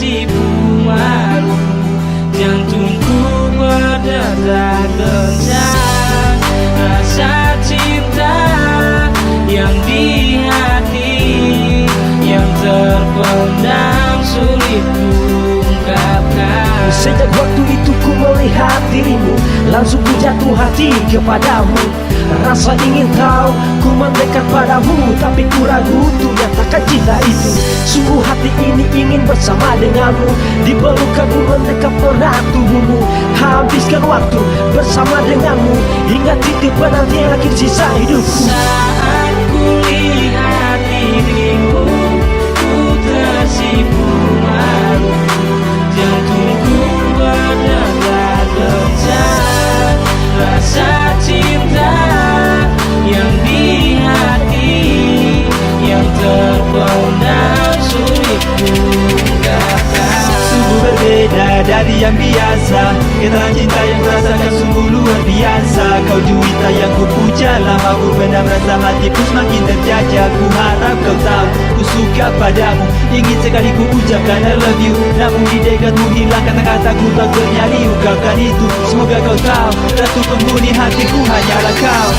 tersipu malu, jantungku berdetak kencang. Rasa cinta yang di hati, yang terpendam sulit kuungkapkan. Sejak waktu itu ku melihat dirimu, langsung ku jatuh hati kepadamu. Rasa ingin tahu, ku mendekat padamu, tapi ku ragu untuk nyatakan cinta itu. Sungguh hati ini ingin bersama denganmu, di pelukanmu mendekat erat tubuhmu. Habiskan waktu bersama denganmu, hingga titik penanti akhir sisa hidupku. Saat ku lihat dirimu, ku tersipu malu, jantungku berdetak kencang. Rasa cinta yang di hati, yang terpendam sulit kuungkapkan. Sungguh berbeda dari yang biasa, getaran cinta yang kurasakan sungguh luar biasa. Kau juwita yang ku puja, lama ku pendam rasa hatiku semakin terjajah. Ku harap kau tahu, ku suka padamu, ingin sekali ku ucapkan I love you. Namun di dekatmu hilang kata-kataku tak bernyanyi. Ungkapkan itu, semoga kau tahu, ratu penghuni hatiku hanyalah kau.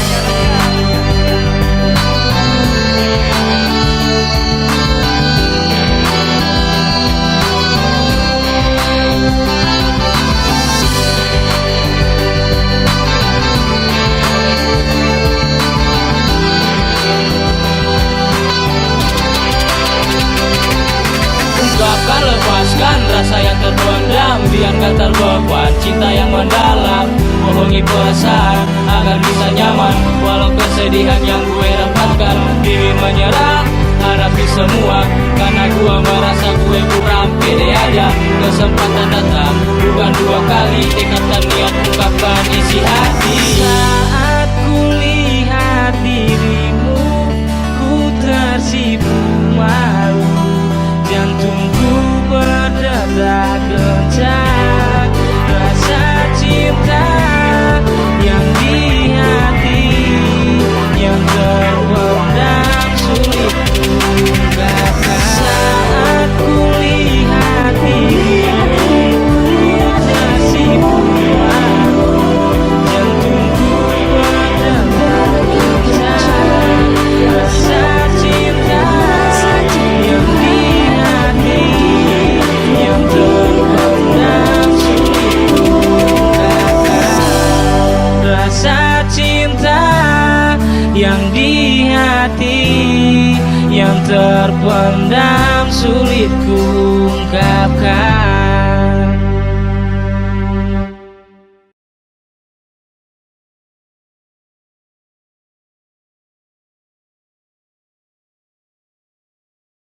Ungkapkan, lepaskan rasa yang terpendam, biar gak terbeban cinta yang mendalam. Bohongi perasaan agar bisa nyaman, walau kesedihan yang gue dapatkan. Diri menyerah, hadapi semua, karena gue merasa gue kurang pede aja. Kesempatan datang, bukan dua kali, dekatkan niat, ungkapkan isi hati. Saat ku lihat dirimu, ku tersipu malu, jantungku berdetak kencang. Rasa cinta yang di hati, yang terpendam sulit kuungkapkan. Saat ku lihat dirimu, ku tersipu malu, jantungku berdetak kencang. Rasa cinta yang di hati, yang terpendam sulit kuungkapkan. Rasa cinta yang di hati, yang terpendam sulit kuungkapkan.